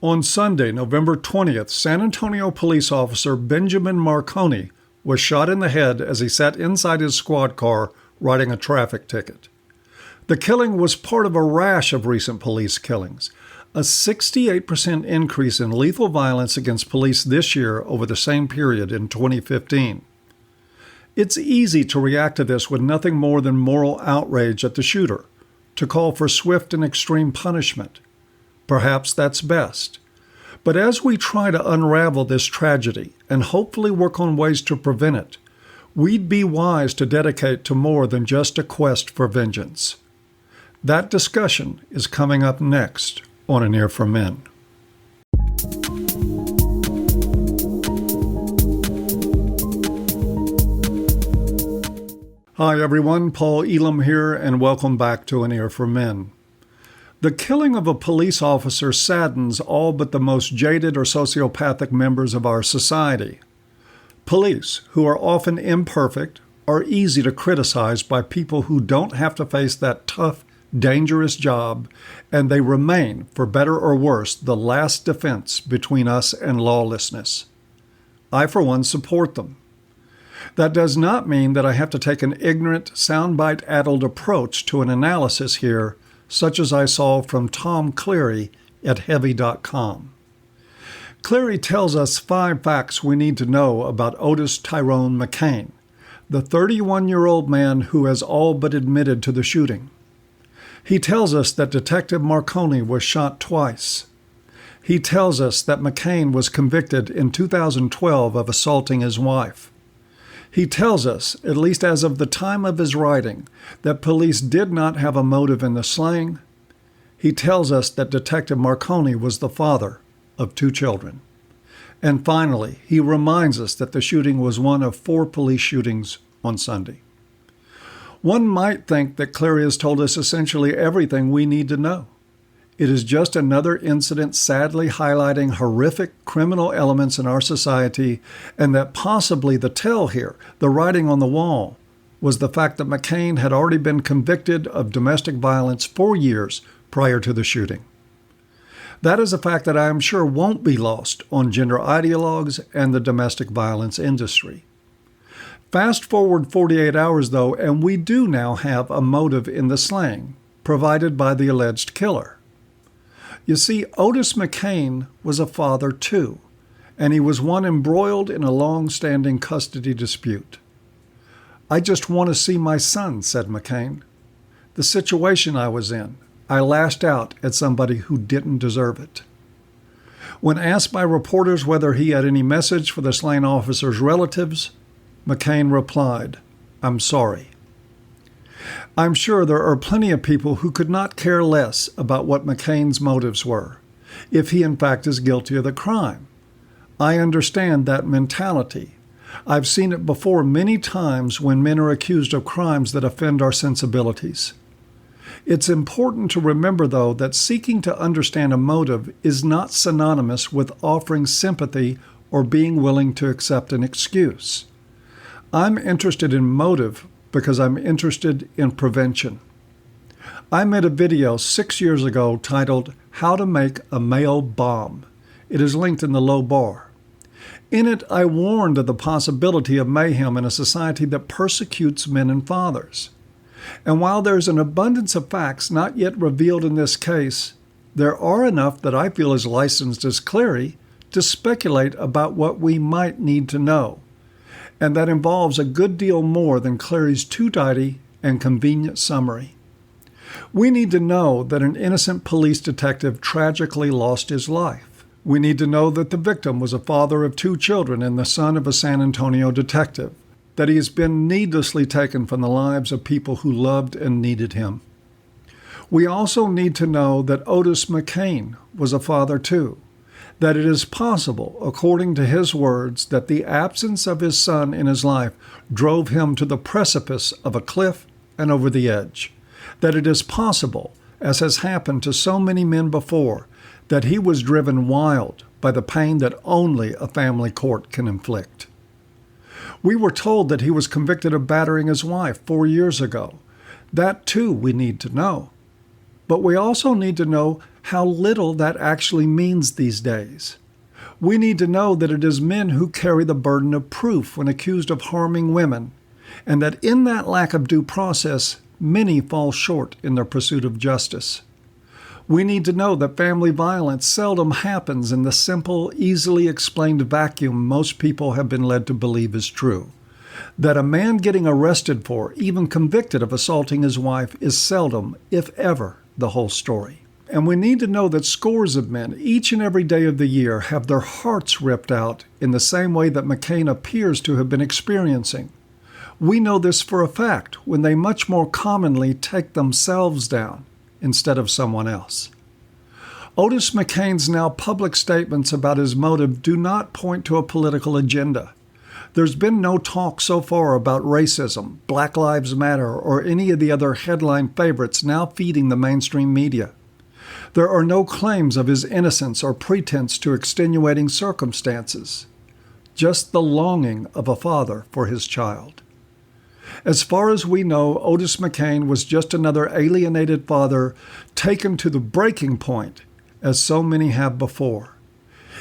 On Sunday, November 20th, San Antonio police officer Benjamin Marconi was shot in the head as he sat inside his squad car writing a traffic ticket. The killing was part of a rash of recent police killings, a 68% increase in lethal violence against police this year over the same period in 2015. It's easy to react to this with nothing more than moral outrage at the shooter, to call for swift and extreme punishment. Perhaps that's best. But as we try to unravel this tragedy and hopefully work on ways to prevent it, we'd be wise to dedicate to more than just a quest for vengeance. That discussion is coming up next on An Ear for Men. Hi everyone, Paul Elam here, and welcome back to An Ear for Men. The killing of a police officer saddens all but the most jaded or sociopathic members of our society. Police, who are often imperfect, are easy to criticize by people who don't have to face that tough, dangerous job, and they remain, for better or worse, the last defense between us and lawlessness. I, for one, support them. That does not mean that I have to take an ignorant, soundbite-addled approach to an analysis here, such as I saw from Tom Cleary at Heavy.com. Cleary tells us 5 facts we need to know about Otis Tyrone McCain, the 31-year-old man who has all but admitted to the shooting. He tells us that Detective Marconi was shot twice. He tells us that McCain was convicted in 2012 of assaulting his wife. He tells us, at least as of the time of his writing, that police did not have a motive in the slaying. He tells us that Detective Marconi was the father of 2 children. And finally, he reminds us that the shooting was one of 4 police shootings on Sunday. One might think that Cleary has told us essentially everything we need to know. It is just another incident sadly highlighting horrific criminal elements in our society, and that possibly the tell here, the writing on the wall, was the fact that McCain had already been convicted of domestic violence 4 years prior to the shooting. That is a fact that I am sure won't be lost on gender ideologues and the domestic violence industry. Fast forward 48 hours, though, and we do now have a motive in the slaying, provided by the alleged killer. You see, Otis McCain was a father too, and he was one embroiled in a long-standing custody dispute. "I just want to see my son," said McCain. "The situation I was in, I lashed out at somebody who didn't deserve it." When asked by reporters whether he had any message for the slain officer's relatives, McCain replied, "I'm sorry." I'm sure there are plenty of people who could not care less about what McCain's motives were, if he in fact is guilty of the crime. I understand that mentality. I've seen it before many times when men are accused of crimes that offend our sensibilities. It's important to remember, though, that seeking to understand a motive is not synonymous with offering sympathy or being willing to accept an excuse. I'm interested in motive because I'm interested in prevention. I made a video 6 years ago titled How to Make a Male Bomb. It is linked in the low bar. In it, I warned of the possibility of mayhem in a society that persecutes men and fathers. And while there's an abundance of facts not yet revealed in this case, there are enough that I feel as licensed as Cleary to speculate about what we might need to know. And that involves a good deal more than Cleary's too tidy and convenient summary. We need to know that an innocent police detective tragically lost his life. We need to know that the victim was a father of 2 children and the son of a San Antonio detective, that he has been needlessly taken from the lives of people who loved and needed him. We also need to know that Otis McCain was a father too, that it is possible, according to his words, that the absence of his son in his life drove him to the precipice of a cliff and over the edge, that it is possible, as has happened to so many men before, that he was driven wild by the pain that only a family court can inflict. We were told that he was convicted of battering his wife 4 years ago. That, too, we need to know. But we also need to know how little that actually means these days. We need to know that it is men who carry the burden of proof when accused of harming women, and that in that lack of due process, many fall short in their pursuit of justice. We need to know that family violence seldom happens in the simple, easily explained vacuum most people have been led to believe is true. That a man getting arrested for, even convicted of assaulting his wife, is seldom, if ever, the whole story. And we need to know that scores of men, each and every day of the year, have their hearts ripped out in the same way that McCain appears to have been experiencing. We know this for a fact when they much more commonly take themselves down instead of someone else. Otis McCain's now public statements about his motive do not point to a political agenda. There's been no talk so far about racism, Black Lives Matter, or any of the other headline favorites now feeding the mainstream media. There are no claims of his innocence or pretense to extenuating circumstances, just the longing of a father for his child. As far as we know, Otis McCain was just another alienated father taken to the breaking point, as so many have before.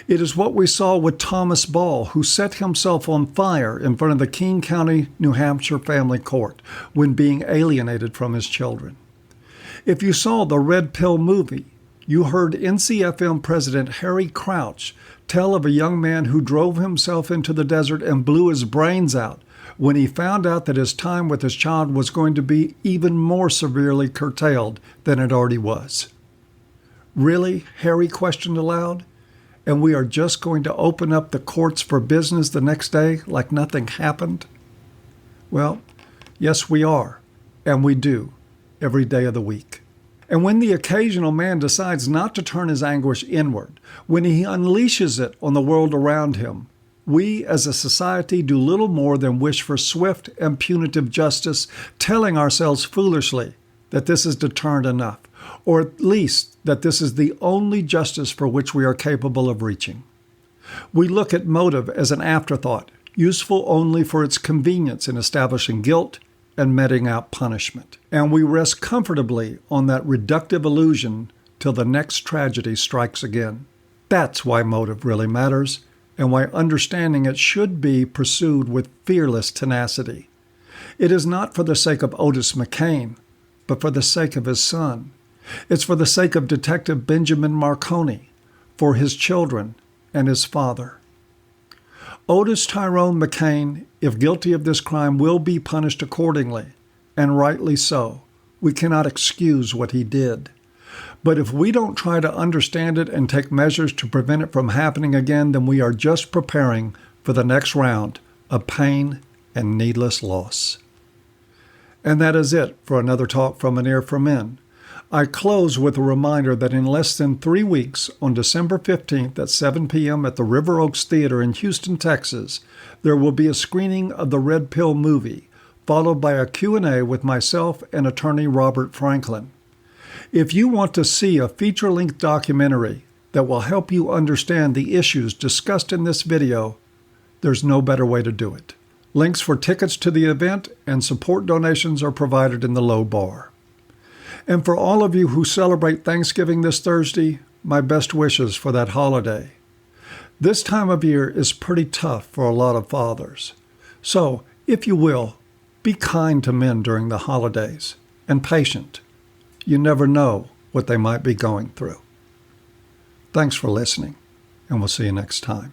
It is what we saw with Thomas Ball, who set himself on fire in front of the King County, New Hampshire family court when being alienated from his children. If you saw the Red Pill movie, you heard NCFM President Harry Crouch tell of a young man who drove himself into the desert and blew his brains out when he found out that his time with his child was going to be even more severely curtailed than it already was. Really? Harry questioned aloud. And we are just going to open up the courts for business the next day like nothing happened? Well, yes, we are. And we do, every day of the week. And when the occasional man decides not to turn his anguish inward, when he unleashes it on the world around him, we as a society do little more than wish for swift and punitive justice, telling ourselves foolishly that this is deterrent enough, or at least that this is the only justice for which we are capable of reaching. We look at motive as an afterthought, useful only for its convenience in establishing guilt and meting out punishment. And we rest comfortably on that reductive illusion till the next tragedy strikes again. That's why motive really matters, and why understanding it should be pursued with fearless tenacity. It is not for the sake of Otis McCain, but for the sake of his son. It's for the sake of Detective Benjamin Marconi, for his children and his father. Otis Tyrone McCain, if guilty of this crime, will be punished accordingly, and rightly so. We cannot excuse what he did. But if we don't try to understand it and take measures to prevent it from happening again, then we are just preparing for the next round of pain and needless loss. And that is it for another Talk from an Ear for Men. I close with a reminder that in less than 3 weeks, on December 15th at 7 p.m. at the River Oaks Theater in Houston, Texas, there will be a screening of the Red Pill movie, followed by a Q&A with myself and attorney Robert Franklin. If you want to see a feature-length documentary that will help you understand the issues discussed in this video, there's no better way to do it. Links for tickets to the event and support donations are provided in the low bar. And for all of you who celebrate Thanksgiving this Thursday, my best wishes for that holiday. This time of year is pretty tough for a lot of fathers. So, if you will, be kind to men during the holidays and patient. You never know what they might be going through. Thanks for listening, and we'll see you next time.